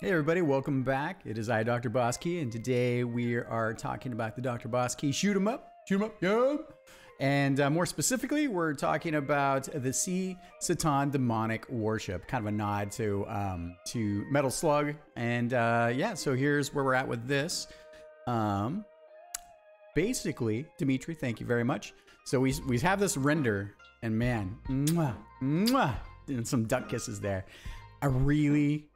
Hey everybody, welcome back. It is I, DrBossKey, and today we are talking about the DrBossKey Shoot 'em up, yeah. And more specifically, we're talking about the Sea Satan Demonic Warship, kind of a nod to Metal Slug. And yeah, so here's where we're at with this. Basically, Dimitri, thank you very much. So we have this render, and man, and some duck kisses there. I really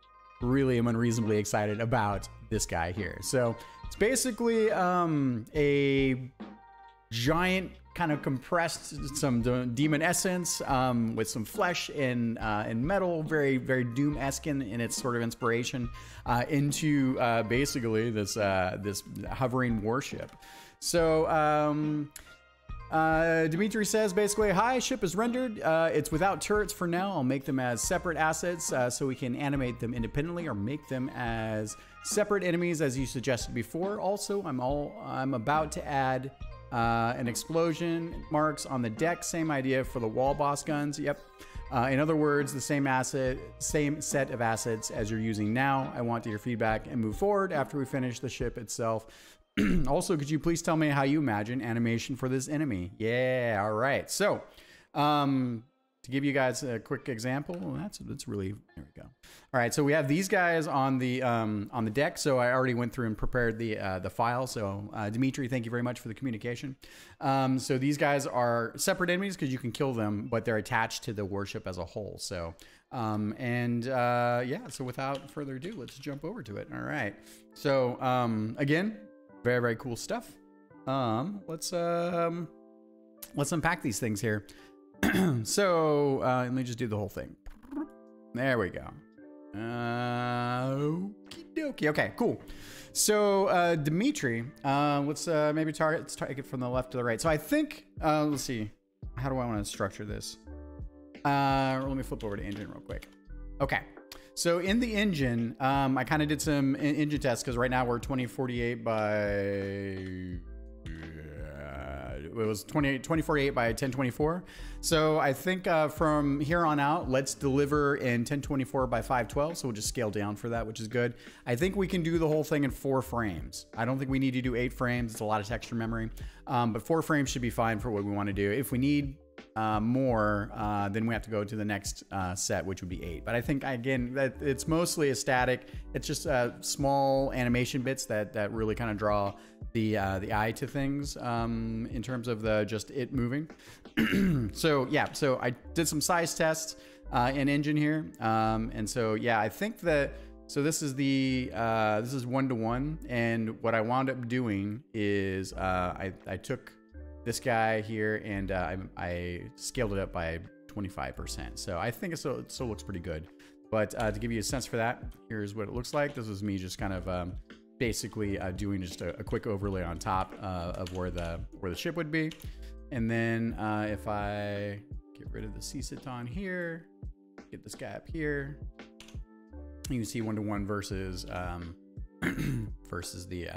am unreasonably excited about this guy here. So it's basically a giant kind of compressed some demon essence with some flesh and metal, very Doom-esque in its sort of inspiration into basically this hovering warship. So Dimitri says basically, hi, ship is rendered. It's without turrets for now. I'll make them as separate assets so we can animate them independently or make them as separate enemies as you suggested before. Also, I'm about to add an explosion marks on the deck. Same idea for the wall boss guns. Yep. In other words, the same set of assets as you're using now. I want your feedback and move forward after we finish the ship itself. Also, could you please tell me how you imagine animation for this enemy? Yeah, all right. So, to give you guys a quick example, that's really, there we go. All right, so we have these guys on the deck. So I already went through and prepared the file. So Dimitri, thank you very much for the communication. So these guys are separate enemies because you can kill them, but they're attached to the warship as a whole. So yeah. So without further ado, let's jump over to it. All right. So again. Very cool stuff. Let's unpack these things here. So let me just do the whole thing. There we go. Okie dokie. Okay, cool. So Dimitri, let's maybe let's target from the left to the right. So I think let's see. How do I want to structure this? Let me flip over to engine real quick. Okay. So in the engine, I kind of did some engine tests because right now we're 2048 by, it was 2048 by 1024. So I think from here on out, let's deliver in 1024 by 512. So we'll just scale down for that, which is good. I think we can do the whole thing in 4 frames. I don't think we need to do 8 frames. It's a lot of texture memory, but 4 frames should be fine for what we want to do. If we need more, then we have to go to the next set, which would be 8. But I think, again, that it's mostly a static. It's just small animation bits that really kind of draw the eye to things in terms of just it moving. So yeah, so I did some size tests in engine here, and so yeah, I think that. So this is the this is 1-to-1, and what I wound up doing is I took this guy here and I scaled it up by 25%. So I think it still looks pretty good. But to give you a sense for that, here's what it looks like. This is me just kind of basically doing just a quick overlay on top of where the ship would be. And then if I get rid of the Sea Satan here, get this guy up here, you can see 1-to-1 versus versus the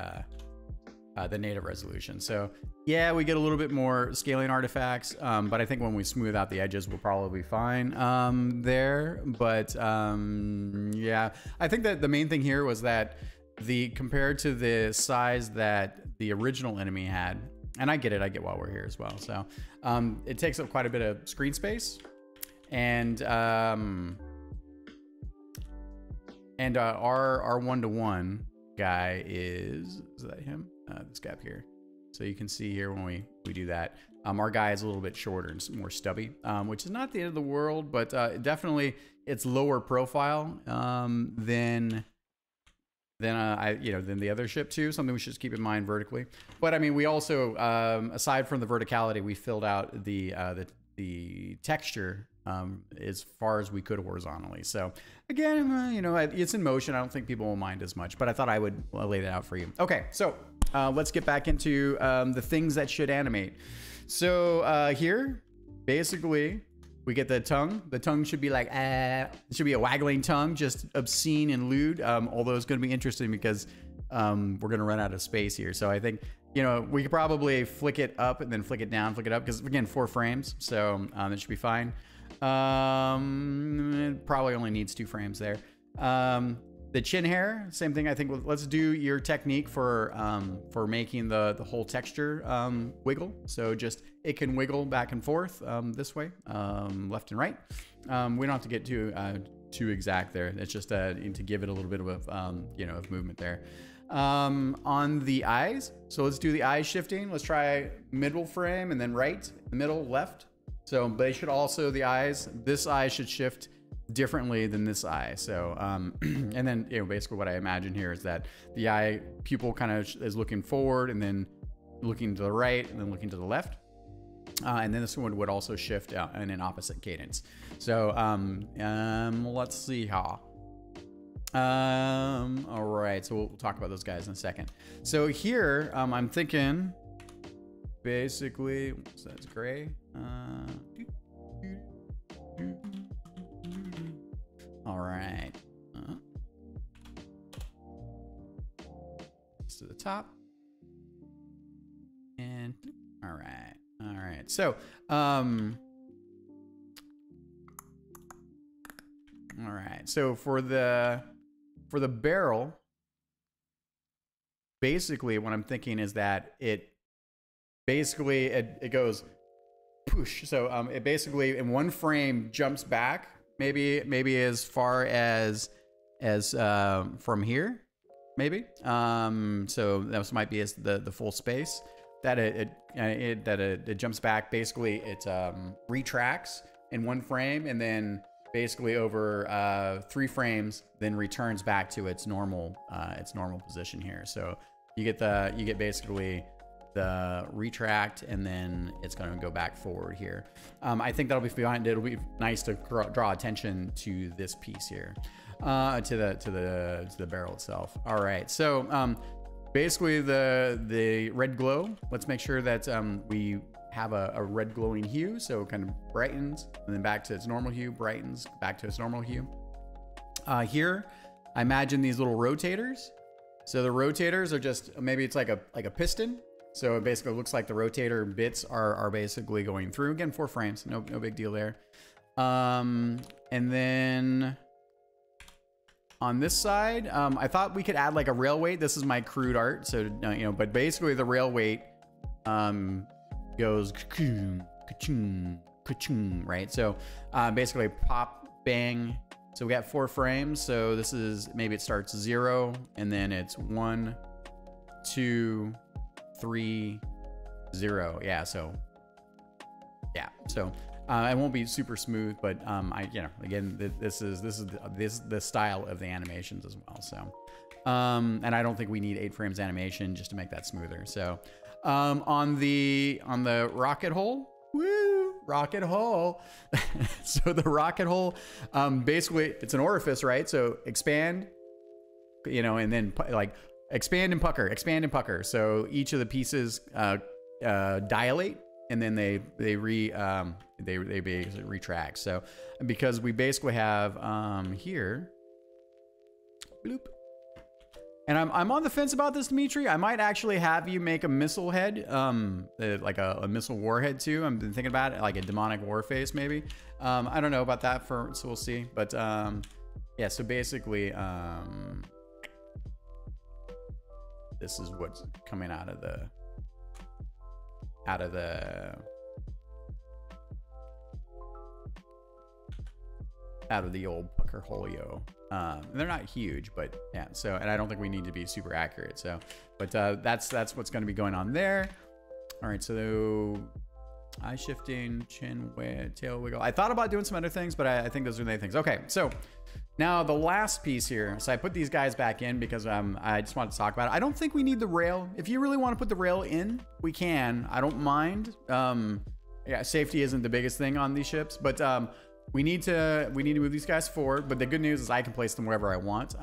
native resolution. So yeah, we get a little bit more scaling artifacts, but I think when we smooth out the edges, we'll probably be fine there. But yeah, I think that the main thing here was that compared to the size that the original enemy had, and I get it, I get why we're here as well. So it takes up quite a bit of screen space, and our 1-to-1 guy is that him? This guy up here. So you can see here when we do that, our guy is a little bit shorter and more stubby, which is not the end of the world, but definitely it's lower profile than the other ship too. Something we should just keep in mind vertically. But I mean, we also aside from the verticality, we filled out the texture as far as we could horizontally. So again, you know, it's in motion. I don't think people will mind as much, but I thought I would lay that out for you. Okay, so let's get back into the things that should animate. So here, basically, we get the tongue. The tongue should be like, it should be a waggling tongue, just obscene and lewd. Although it's going to be interesting because we're going to run out of space here. So I think, you know, we could probably flick it up and then flick it down, flick it up, because again, 4 frames. So that should be fine. It probably only needs 2 frames there. The chin hair, same thing. I think let's do your technique for making the whole texture wiggle. So just it can wiggle back and forth this way, left and right. We don't have to get too exact there. It's just to give it a little bit of of movement there. On the eyes, so let's do the eye shifting. Let's try middle frame and then right, middle, left. So they should also, the eyes, this eye should shift differently than this eye. So and then basically what I imagine here is that the eye pupil kind of is looking forward and then looking to the right and then looking to the left. And then this one would also shift in an opposite cadence. So let's see how. All right, so we'll talk about those guys in a second. So here I'm thinking basically, so that's gray. All right. To the top. And all right. All right. So, all right. So for the barrel, basically what I'm thinking is that it goes push. So it basically in one frame jumps back, maybe as far as from here, maybe. So that might be as the full space that it jumps back. Basically, it retracts in one frame and then basically over 3 frames, then returns back to its normal position here. So you get basically the retract and then it's going to go back forward here. I think that'll be fine. It'll be nice to draw attention to this piece here, to the barrel itself. All right, so basically the red glow, let's make sure that we have a red glowing hue, so it kind of brightens and then back to its normal hue, brightens back to its normal hue. Here I imagine these little rotators. So the rotators are just, maybe it's like a piston. So it basically looks like the rotator bits are basically going through. Again, 4 frames, no big deal there. And then on this side, I thought we could add like a rail weight. This is my crude art, so but basically the rail weight goes ka-choom, ka-choom, ka-choom, right? So basically pop, bang. So we got 4 frames. So this is, maybe it starts 0 and then it's 1, 2, 3, 0. Yeah, so yeah, so it won't be super smooth, but again, this is the style of the animations as well. So and I don't think we need 8 frames animation just to make that smoother. So on the rocket hole, woo, rocket hole. So the rocket hole, basically it's an orifice, right? So expand, and then like expand and pucker. So each of the pieces dilate, and then they basically retract. So because we basically have here, bloop. And I'm on the fence about this, Dimitri. I might actually have you make a missile head, like a missile warhead too. I've been thinking about it, like a demonic war face maybe. I don't know about that, so we'll see. But yeah, so basically, this is what's coming out of the old pucker holio. They're not huge, but yeah. So, and I don't think we need to be super accurate. So, but that's what's going to be going on there. All right. So, eye shifting, chin, tail wiggle. I thought about doing some other things, but I think those are the main things. Okay. So now the last piece here. So I put these guys back in because I just wanted to talk about it. I don't think we need the rail. If you really want to put the rail in, we can. I don't mind. Yeah, safety isn't the biggest thing on these ships, but we need to move these guys forward. But the good news is I can place them wherever I want.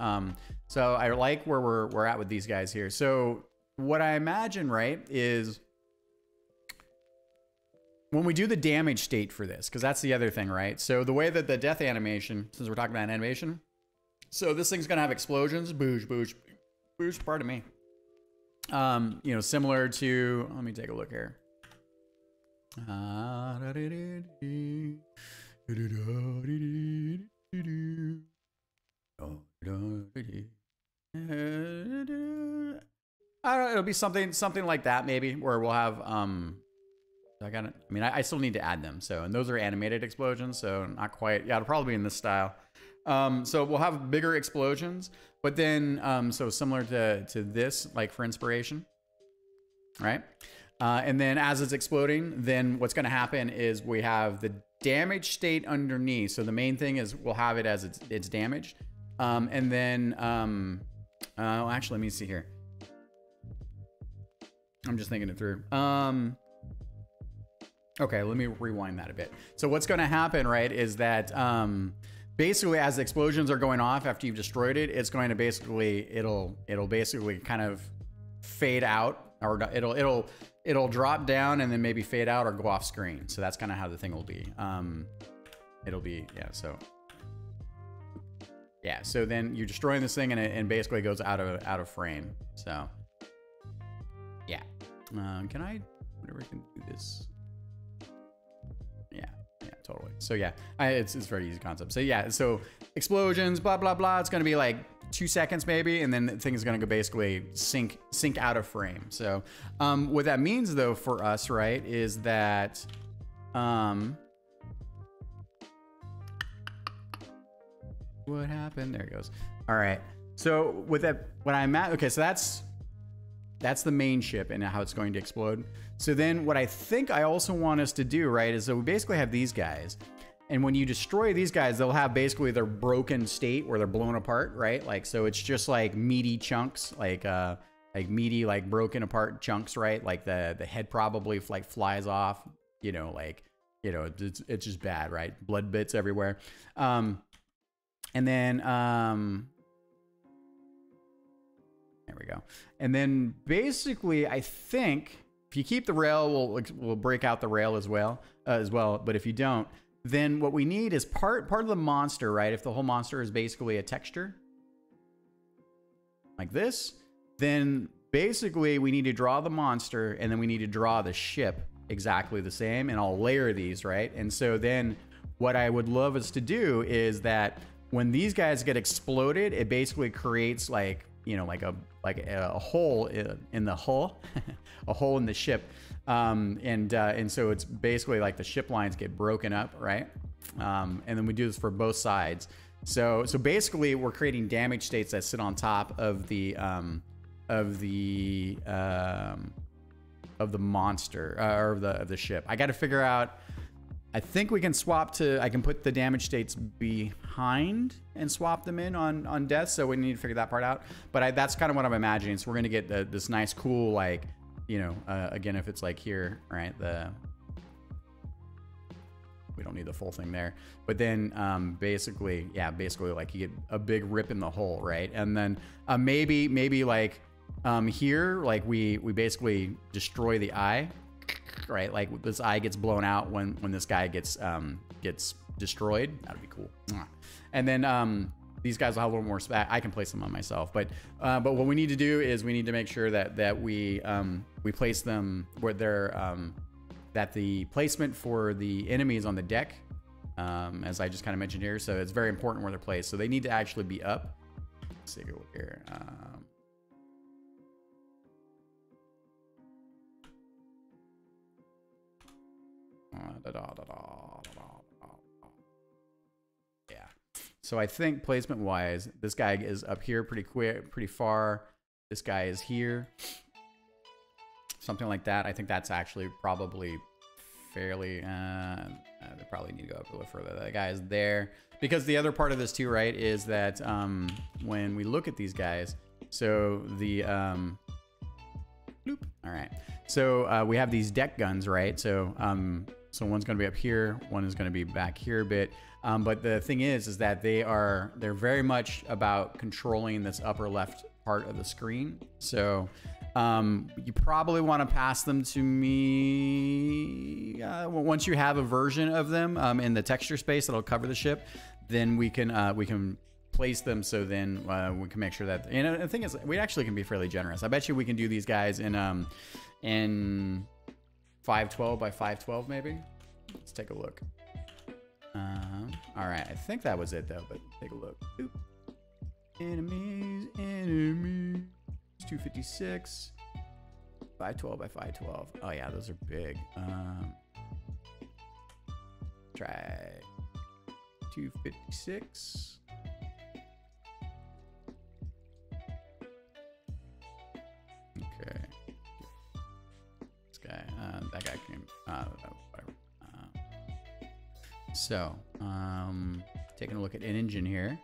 So I like where we're at with these guys here. So what I imagine, right, is when we do the damage state for this, because that's the other thing, right? So the way that the death animation, since we're talking about animation, so this thing's gonna have explosions, boosh, boosh, boosh, pardon me. Similar to, let me take a look here. be something like that maybe, where we'll have I still need to add them. So, and those are animated explosions, so not quite. Yeah, it'll probably be in this style. So we'll have bigger explosions, but then so similar to this, like for inspiration, right? And then as it's exploding, then what's going to happen is we have the damage state underneath. So the main thing is we'll have it as it's damaged, and then actually, let me see here. I'm just thinking it through. Okay, let me rewind that a bit. So what's going to happen, right, is that basically as the explosions are going off after you've destroyed it, it's going to basically it'll basically kind of fade out, or it'll drop down and then maybe fade out or go off screen. So that's kind of how the thing will be. It'll be so then you're destroying this thing and it basically goes out of frame. So yeah, can I whatever can do this? Yeah, totally. So yeah, it's a very easy concept. So yeah, so explosions, blah blah blah. It's gonna be like 2 seconds maybe, and then the thing is gonna go basically sink out of frame. So what that means though for us, right, is that what happened? There it goes. All right. So with that, what I'm at, okay, so that's the main ship and how it's going to explode. So then what I think I also want us to do, right, is so we basically have these guys. And when you destroy these guys, they'll have basically their broken state where they're blown apart, right? Like, so it's just like meaty chunks, like meaty, like broken apart chunks, right? Like the head probably like flies off, it's just bad, right? Blood bits everywhere. And then, there we go. And then basically, I think if you keep the rail, we'll break out the rail as well. But if you don't, then what we need is part of the monster, right? If the whole monster is basically a texture like this, then basically we need to draw the monster and then we need to draw the ship exactly the same, and I'll layer these, right? And so then what I would love us to do is that when these guys get exploded, it basically creates like a hole in the hull, a hole in the ship, and so it's basically like the ship lines get broken up, right? And then we do this for both sides. So basically, we're creating damage states that sit on top of the monster or of the ship. I got to figure out. I think we can I can put the damage states behind and swap them in on death. So we need to figure that part out. But that's kind of what I'm imagining. So we're going to get this nice, cool, like, again, if it's like here, right? We don't need the full thing there. But then basically like you get a big rip in the hull, right? And then maybe like here, like we basically destroy the eye. Right, like this eye gets blown out when this guy gets destroyed. That'd be cool. And then these guys will have a little more space. I can place them on myself, but what we need to do is we need to make sure that we place them where they're that the placement for the enemies on the deck, as I just kind of mentioned here. So it's very important where they're placed. So they need to actually be up. Let's take a look here. Yeah. So I think placement wise, this guy is up here pretty far. This guy is here. Something like that. I think that's actually probably fairly, they probably need to go up a little further. That guy is there. Because the other part of this too, right, is that when we look at these guys, so the, bloop. All right. So we have these deck guns, right? So so one's going to be up here, one is going to be back here a bit. But the thing is that they're very much about controlling this upper left part of the screen. So you probably want to pass them to me once you have a version of them in the texture space that'll cover the ship. Then we can place them, so then we can make sure that, and the thing is, we actually can be fairly generous. I bet you we can do these guys in 512 by 512 maybe. Let's take a look. All right, I think that was it though, but take a look. Oop. Enemies, 256. 512 by 512. Oh yeah, those are big. Try 256. Okay. This guy, that guy can, whatever. So, taking a look at an engine here.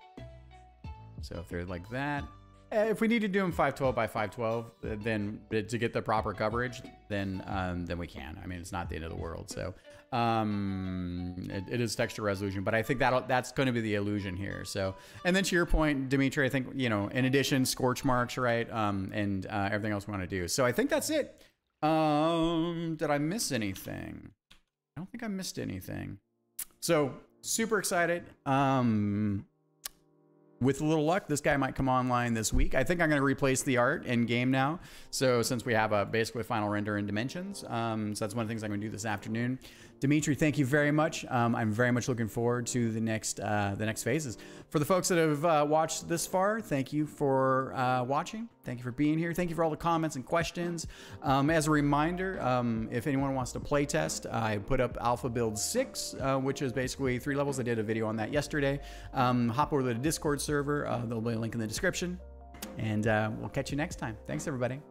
So if they're like that, if we need to do them 512 by 512, then to get the proper coverage, then we can. I mean, it's not the end of the world. So it is texture resolution, but I think that's going to be the illusion here. So, and then to your point, Dimitri, I think, you know, in addition, scorch marks, right, and everything else we want to do. So I think that's it. Did I miss anything? I don't think I missed anything. So super excited. With a little luck, this guy might come online this week. I think I'm going to replace the art in game now. So since we have a basically final render in dimensions, so that's one of the things I'm going to do this afternoon. Dimitri, thank you very much. I'm very much looking forward to the next phases. For the folks that have watched this far, thank you for watching. Thank you for being here. Thank you for all the comments and questions. As a reminder, if anyone wants to play test, I put up Alpha Build 6, which is basically 3 levels. I did a video on that yesterday. Hop over to the Discord server. There'll be a link in the description. And we'll catch you next time. Thanks, everybody.